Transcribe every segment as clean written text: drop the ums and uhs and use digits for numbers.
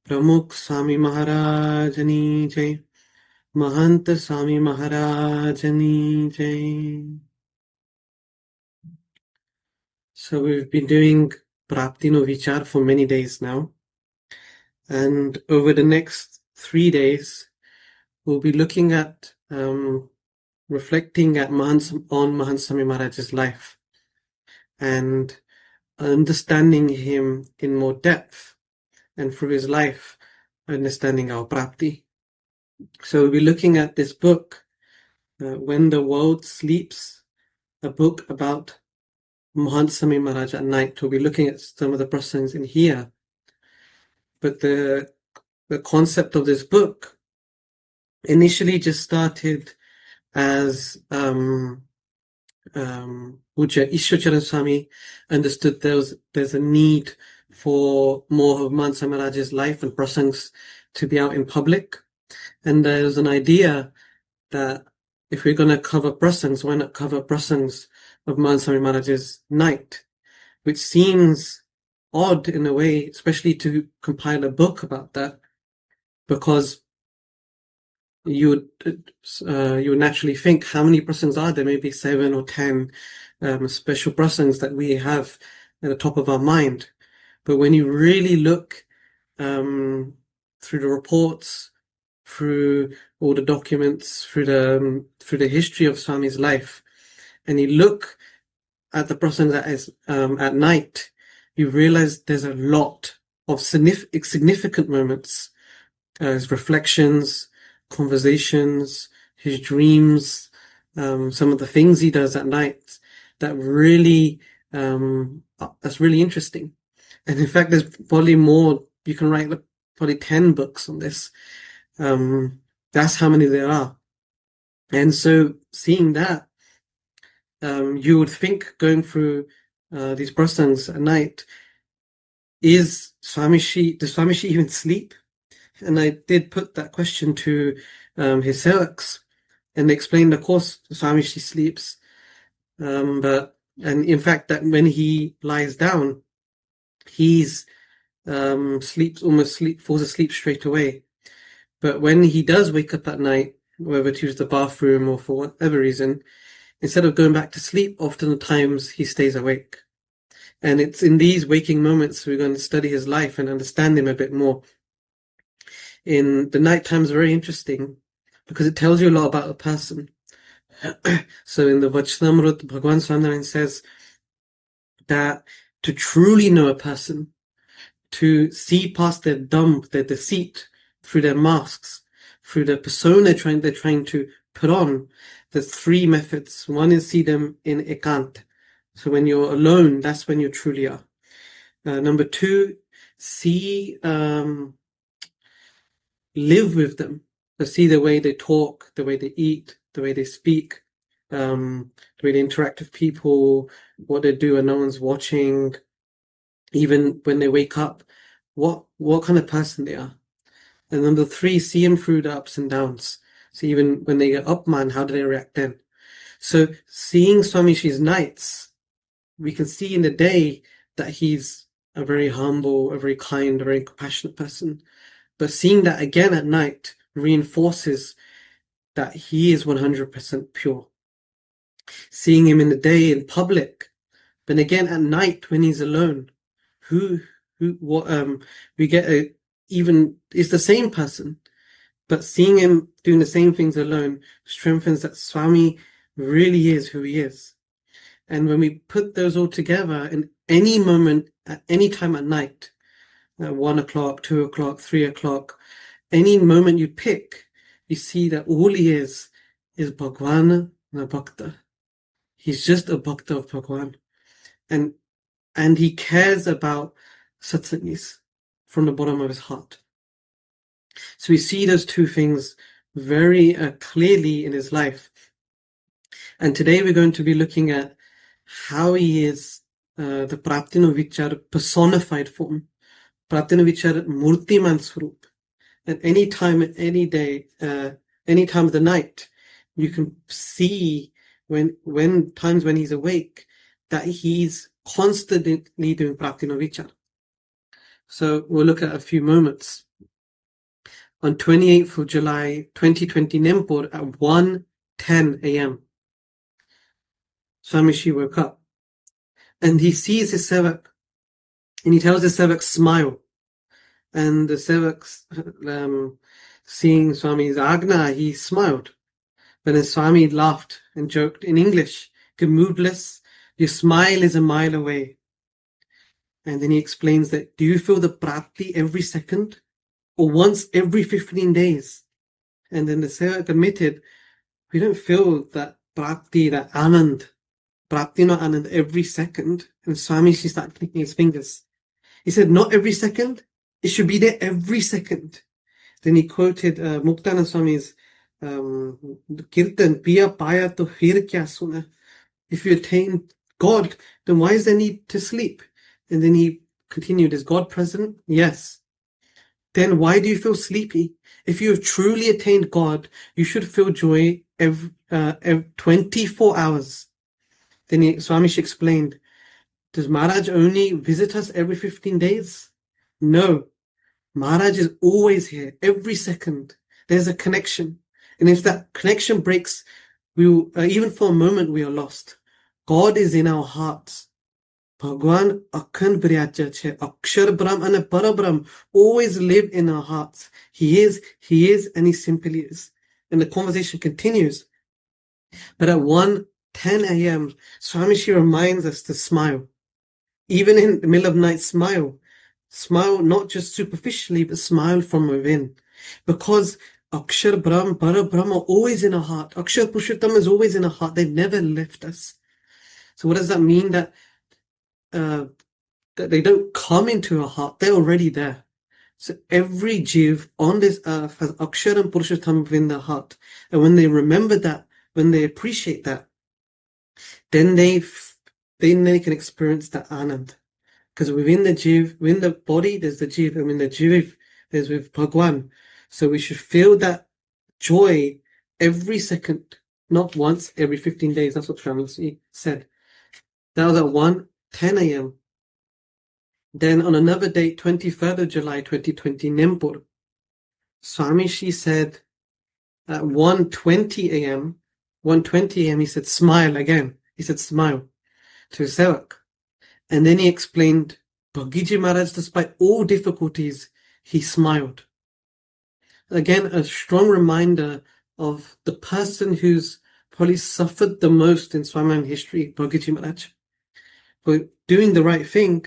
प्रमुख स्वामी महाराजनी जय. महंत स्वामी महाराजनी जय. So we've been doing Prapti no Vichar for many days now, and over the next 3 days we'll be looking at reflecting at Mahant Swami Maharaj's life and understanding him in more depth, and through his life understanding our Prapti. So we'll be looking at this book, When the World Sleeps, a book about Mahant Swami Maharaj at night. We'll be looking at some of the prasangs in here. But the concept of this book initially just started as Puja Ishwacharan Swami understood there's a need for more of Mahant Swami Maharaj's life and prasangs to be out in public. And there's an idea that if we're going to cover prasangs, why not cover prasangs of Mahant Swami Maharaj's night, which seems odd in a way, especially to compile a book about that, because you would naturally think, how many prasangs are there? Maybe 7 or 10 special prasangs that we have at the top of our mind. But when you really look through the reports, through all the documents, through the history of Swami's life, and you look at the prasangs that is at night, you realize there's a lot of significant moments, his reflections, conversations, his dreams, some of the things he does at night that really that's really interesting. And in fact, there's probably more. You can write probably 10 books on this. That's how many there are. And so seeing that, you would think, going through these prasangs at night, does Swamishi even sleep? And I did put that question to his sevaks, and they explained, of course, Swamishi sleeps, and in fact that when he lies down, he's falls asleep straight away. But when he does wake up at night, whether to use the bathroom or for whatever reason, instead of going back to sleep, oftentimes he stays awake. And it's in these waking moments we're going to study his life and understand him a bit more. In the night time is very interesting because it tells you a lot about a person. So in the Vachnamrut, Bhagwan Swaminarayan says that to truly know a person, to see past their dump, their deceit, through their masks, through the persona they're trying to put on, there's 3 methods. One is see them in ekant. So when you're alone, that's when you truly are. Number 2, live with them. So see the way they talk, the way they eat, the way they speak, the way they interact with people, what they do when no one's watching, even when they wake up, what kind of person they are. And number 3, see him through the ups and downs. So even when they get up, man, how do they react then? So seeing Swamishi's nights, we can see in the day that he's a very humble, a very kind, a very compassionate person. But seeing that again at night reinforces that he is 100% pure. Seeing him in the day in public, but again at night when he's alone, we get even is the same person, but seeing him doing the same things alone strengthens that Swami really is who he is. And when we put those all together in any moment, at any time at night, at 1 o'clock, 2 o'clock, 3 o'clock, any moment you pick, you see that all he is Bhagwan and a Bhakta. He's just a Bhakta of Bhagwan. And he cares about satsangis from the bottom of his heart. So we see those 2 things very clearly in his life. And today we're going to be looking at how he is the Prapti no Vichar personified form. Prapti no Vichar Murtiman Swarup. At any time, any day, any time of the night, you can see when times when he's awake that he's constantly doing Prapti no Vichar. So we'll look at a few moments. On 28th of July 2020 Nempur at 1:10 a.m. Swamishi woke up and he sees his sevak and he tells his sevak, smile. And the sevak, seeing Swami's agna, he smiled. But then Swami laughed and joked in English, moodless, your smile is a mile away. And then he explains that, do you feel the Prapti every second or once every 15 days? And then the sevak admitted, we don't feel that Prapti, that Anand, Prapti not Anand every second. And Swami, she started clicking his fingers. He said, not every second, it should be there every second. Then he quoted Muktanand Swami's Kirtan, Piya Paya to Fir Kya Suna. If you attain God, then why is there need to sleep? And then he continued, is God present? Yes. Then why do you feel sleepy? If you have truly attained God, you should feel joy every 24 hours. Then Swami explained, does Maharaj only visit us every 15 days? No. Maharaj is always here, every second. There's a connection. And if that connection breaks, we will, even for a moment, we are lost. God is in our hearts. Bhagwan Akhand Bryacha Che, Akshar Brahm and Parabrahm always live in our hearts. He is, and he simply is. And the conversation continues. But at 1:10 a.m., Swamiji reminds us to smile. Even in the middle of night, smile. Smile not just superficially, but smile from within. Because Akshar Brahm, Parabrahm are always in our heart. Akshar Purushottam is always in our heart. They've never left us. So what does that mean? That they don't come into our heart. They're already there. So every Jiv on this earth has Akshar and Purushottam within their heart. And when they remember that, when they appreciate that, then they can experience that Anand. Because within the Jiv, within the body, there's the Jiv, and within the Jiv, there's with Bhagwan. So we should feel that joy every second, not once every 15 days. That's what Swami said. That was at 1:10 a.m. Then on another date, 23rd of July 2020, Nempur, Swami said at 1:20 a.m., 1:20 a.m., he said, smile again. He said, smile to his sevak. And then he explained, Bhagiji Maharaj, despite all difficulties, he smiled. Again, a strong reminder of the person who's probably suffered the most in Swaminarayan history, Bhagiji Maharaj. For doing the right thing,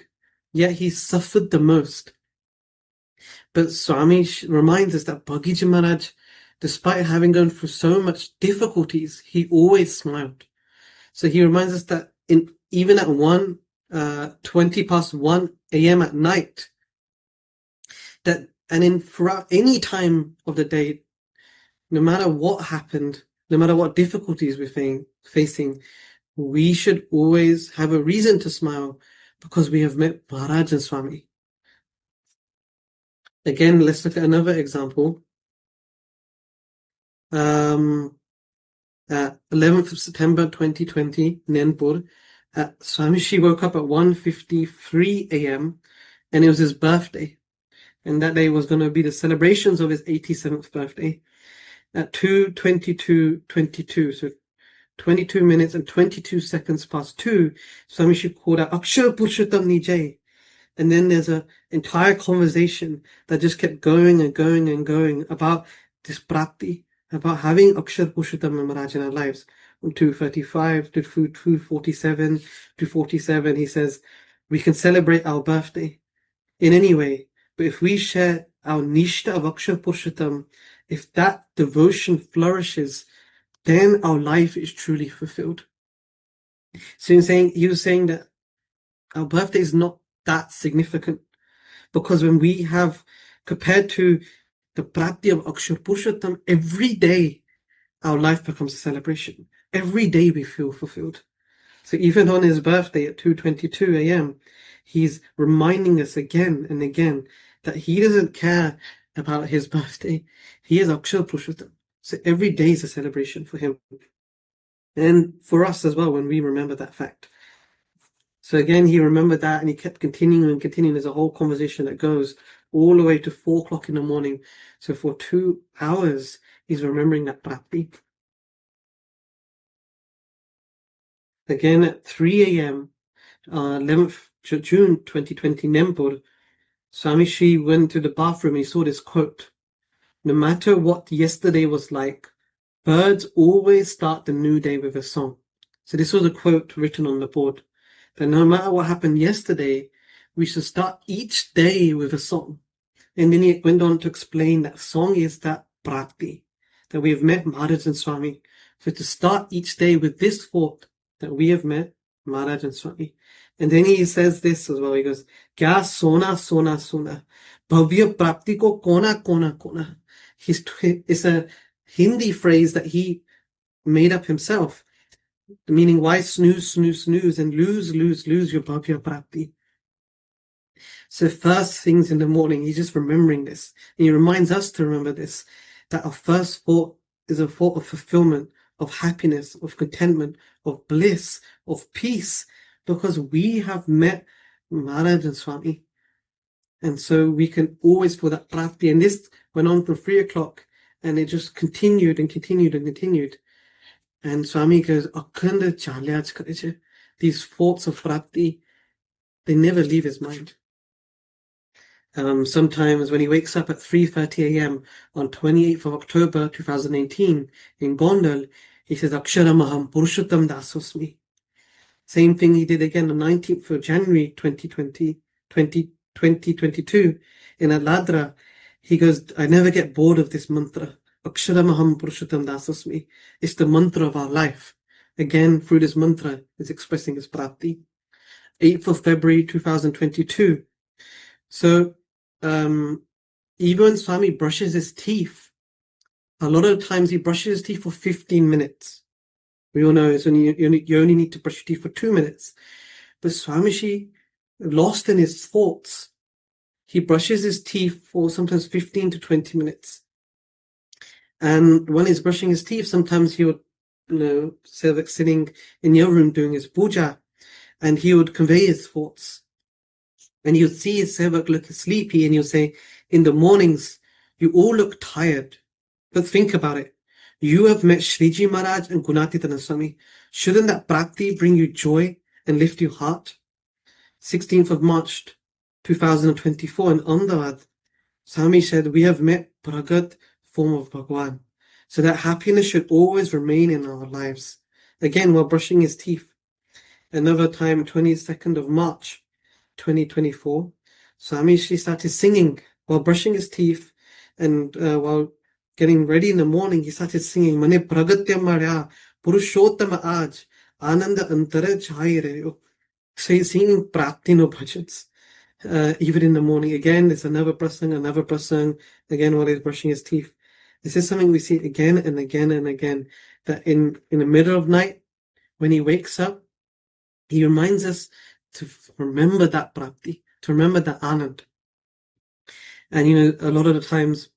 yet he suffered the most. But Swami reminds us that Bhagiji Maharaj, despite having gone through so much difficulties, he always smiled. So he reminds us that even at 1:20 a.m. at night, throughout any time of the day, no matter what happened, no matter what difficulties we're facing, we should always have a reason to smile because we have met Maharaj and Swami. Again, let's look at another example. 11th of September 2020, Nagpur, Swamiji woke up at 1:53 a.m. and it was his birthday. And that day was going to be the celebrations of his 87th birthday at 2:22:22. So 22 minutes and 22 seconds past 2, Swamiji called out, Akshar Purushottam Nijay. And then there's an entire conversation that just kept going and going and going about this Prapti, about having Akshar Purushottam Maharaj in our lives. From 2:35 to 2:47 to 47, he says, we can celebrate our birthday in any way, but if we share our nishta of Akshar Purushottam, if that devotion flourishes, then our life is truly fulfilled. So he was saying that our birthday is not that significant, because when we have, compared to the Prapti of Akshar Purushottam, every day our life becomes a celebration. Every day we feel fulfilled. So even on his birthday at 2:22 a.m., he's reminding us again and again that he doesn't care about his birthday. He is Akshar Purushottam. So every day is a celebration for him. And for us as well, when we remember that fact. So again, he remembered that and he kept continuing and continuing. There's a whole conversation that goes all the way to 4 o'clock in the morning. So for 2 hours, he's remembering that Prapti. Again, at 3 a.m., 11th June 2020, Nempur, Swami Shri went to the bathroom and he saw this quote. No matter what yesterday was like, birds always start the new day with a song. So this was a quote written on the board. That no matter what happened yesterday, we should start each day with a song. And then he went on to explain that song is that Prapti, that we have met Maharaj and Swami. So to start each day with this thought that we have met Maharaj and Swami. And then he says this as well. He goes, Kya sona sona sona, bhavya prapti ko kona kona kona. It's a Hindi phrase that he made up himself, meaning why snooze, snooze, snooze, and lose, lose, lose your bhavya prapti. So first things in the morning, he's just remembering this. And he reminds us to remember this, that our first thought is a thought of fulfillment, of happiness, of contentment, of bliss, of peace, because we have met Maharaj and Swami. And so we can always feel that prapti. And this went on from 3 o'clock and it just continued and continued and continued. And Swami goes, these thoughts of prapti, they never leave his mind. Sometimes when he wakes up at 3:30 a.m. on 28th of October 2018 in Gondal, he says, Aksharamaham Purushottam Dasosmi. Same thing he did again on 19th of January 2022 in Aladra. He goes, I never get bored of this mantra. Aksharamaham Purushottam Dasosmi. It's the mantra of our life. Again, through this mantra, is expressing his prapti. 8th of February 2022. So, even when Swami brushes his teeth, a lot of times he brushes his teeth for 15 minutes. We all know it's you only need to brush your teeth for 2 minutes. But Swamiji, lost in his thoughts, he brushes his teeth for sometimes 15 to 20 minutes. And when he's brushing his teeth, sometimes he would, say like sitting in your room doing his puja, and he would convey his thoughts. And you'd see his sevak look sleepy, and you'll say, in the mornings, you all look tired. But think about it. You have met Shriji Maharaj and Gunatitana Swami. Shouldn't that prapti bring you joy and lift your heart? 16th of March 2024 in Ahmedabad, Swami said, we have met Pragat form of Bhagwan. So that happiness should always remain in our lives. Again, while brushing his teeth. Another time, 22nd of March 2024, Swami Shri started singing while brushing his teeth, and while getting ready in the morning, he started singing, Mane Pragatya Marya Purushottama Aj Ananda Antara Chai Rayo. So he's singing Prapti no bhajans. Even in the morning. Again, there's another prasang, again while he's brushing his teeth. This is something we see again and again and again, that in the middle of night, when he wakes up, he reminds us to remember that prapti, to remember that anand. And a lot of the times,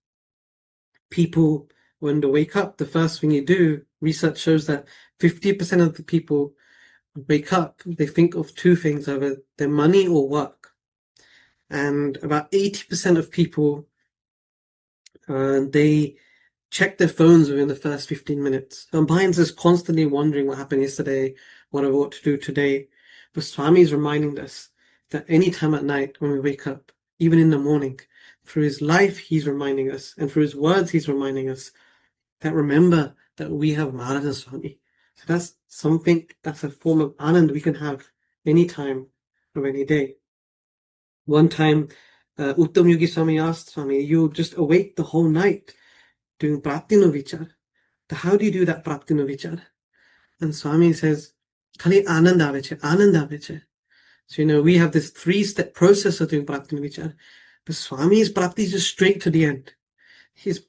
people, when they wake up, the first thing you do, research shows that 50% of the people wake up, they think of two things, either their money or work. And about 80% of people, they check their phones within the first 15 minutes. Our minds is constantly wondering what happened yesterday, what I ought to do today. But Swami is reminding us that any time at night when we wake up, even in the morning, through his life, he's reminding us, and through his words, he's reminding us that remember that we have Maharaj and Swami. So that's something, that's a form of anand we can have any time of any day. One time, Uttam Yogi Swami asked Swami, you just awake the whole night doing Prapti no Vichar. How do you do that Prapti no Vichar? And Swami says, Khali Anand aveche, Anand aveche. So, we have this 3-step process of doing Prapti no Vichar. But Swami's Prapti is just straight to the end. His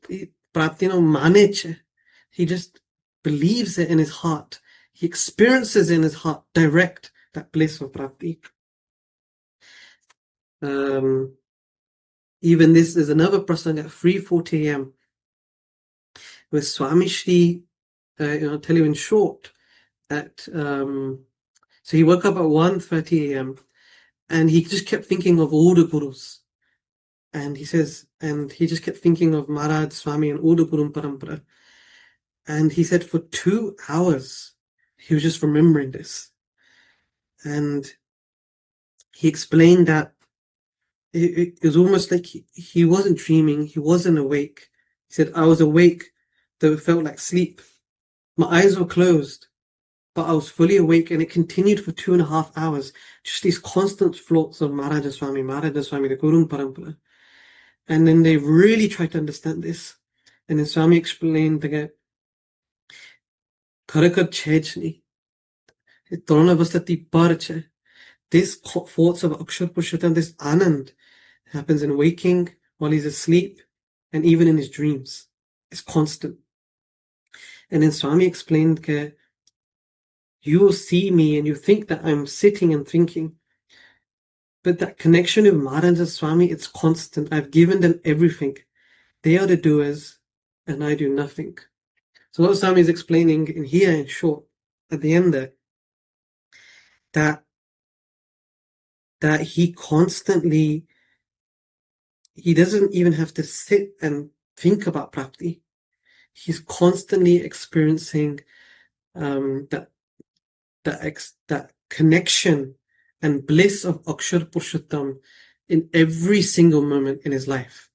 Prapti no maneche. He just believes it in his heart. He experiences in his heart direct that bliss of Prapti. Even this is another prasang at 3:40 a.m. where Swami Shri, tell you in short, so So he woke up at 1:30 a.m. and he just kept thinking of all the gurus. And he says, and he just kept thinking of Maharaj, Swami, and all the Guru Parampara. And he said for 2 hours, he was just remembering this. And he explained that it was almost like he wasn't dreaming, he wasn't awake. He said, I was awake, though it felt like sleep. My eyes were closed, but I was fully awake, and it continued for 2.5 hours. Just these constant thoughts of Maharaj Swami, the Guru Parampara. And then they really tried to understand this. And then Swami explained that Karakar Chechni, this thoughts of Akshar Purushottam, this Anand happens in waking, while he's asleep, and even in his dreams. It's constant. And then Swami explained that you will see me and you think that I'm sitting and thinking, but that connection with Maharaj and Swami, it's constant. I've given them everything. They are the doers, and I do nothing. So what Swami is explaining in here, in short, at the end there, that he constantly, he doesn't even have to sit and think about Prapti. He's constantly experiencing that connection and bliss of Akshar Purushottam in every single moment in his life.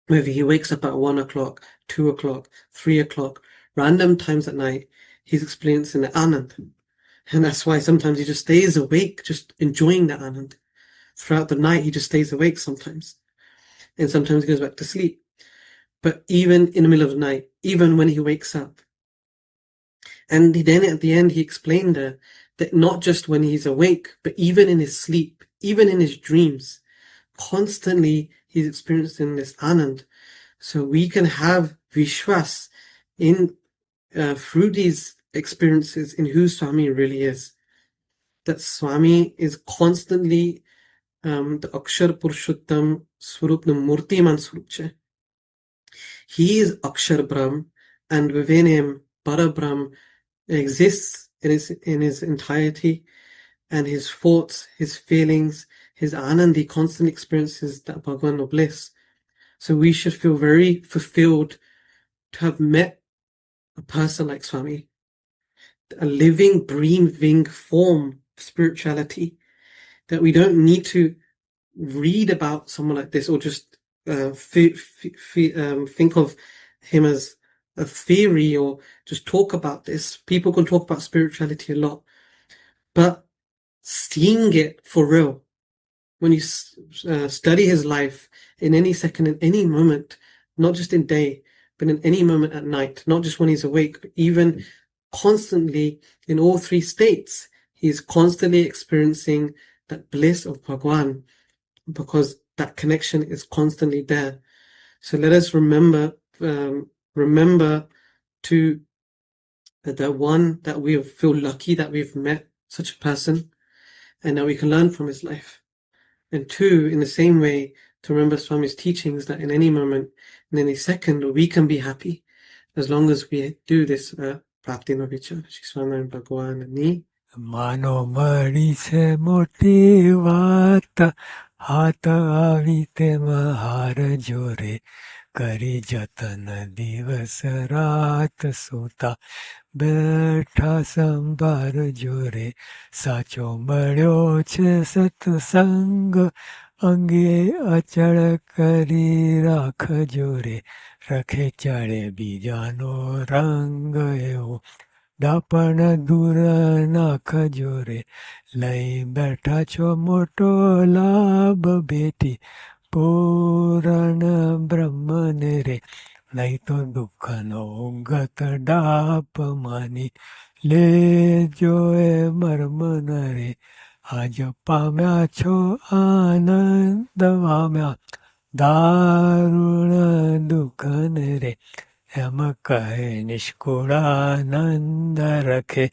Whether he wakes up at 1 o'clock, 2 o'clock, 3 o'clock, random times at night, he's experiencing the Anand. And that's why sometimes he just stays awake, just enjoying the Anand. Throughout the night, he just stays awake sometimes. And sometimes he goes back to sleep. But even in the middle of the night, even when he wakes up. And then at the end, he explained that not just when he's awake, but even in his sleep, even in his dreams, constantly he's experiencing this Anand. So we can have Vishwas in through these experiences in who Swami really is. That Swami is constantly the Akshar Purushottam Swarup, the Murtiman Swarup. He is Akshar Brahm, and within him, Para Brahm exists in his entirety, and his thoughts, his feelings, his Anand, he constantly experiences that Bhagwan of bliss. So we should feel very fulfilled to have met a person like Swami, a living, breathing form of spirituality, that we don't need to read about someone like this or just think of him as a theory or just talk about this. People can talk about spirituality a lot, but seeing it for real, when you study his life in any second, in any moment, not just in day, but in any moment at night, not just when he's awake, but even constantly in all three states, he's constantly experiencing that bliss of Bhagwan, because that connection is constantly there. So let us remember to that one, that we feel lucky that we've met such a person and that we can learn from his life. And two, in the same way, to remember Swami's teachings that in any moment, in any second, we can be happy as long as we do this Prapti no Vichar. Shri Swami Bhagwan Ni. Mano mari se moti vata, hata avite mahar jore, kari jatan divas raat suta, બેઠા સંભાર જોરે સાચો મળ્યો છે સત્સંગ અંગે અચળ કરી રાખ જોરે રખે ચડે બીજાનો રંગ એવો દાપણ દૂર નાખ જોરે લઈ બેઠા છો મોટો લાભ બેટી પૂરણ બ્રહ્મને રે નહીં તો દુઃખનો ગત ડાપ માની લેજો એ મર્મ ન રે આજ પામ્યા છો આનંદ પામ્યા દારુણ દુઃખન રે એમ કહે નિષ્કુળાનંદ રખે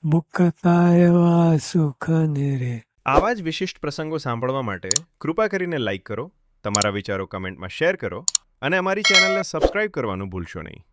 મુક્તા એવા સુખન રે. આવા જ વિશિષ્ટ પ્રસંગો સાંભળવા માટે કૃપા કરીને લાઈક કરો, તમારા વિચારો કમેન્ટમાં શેર કરો અને અમારી ચેનલને સબસ્ક્રાઇબ કરવાનું ભૂલશો નહીં.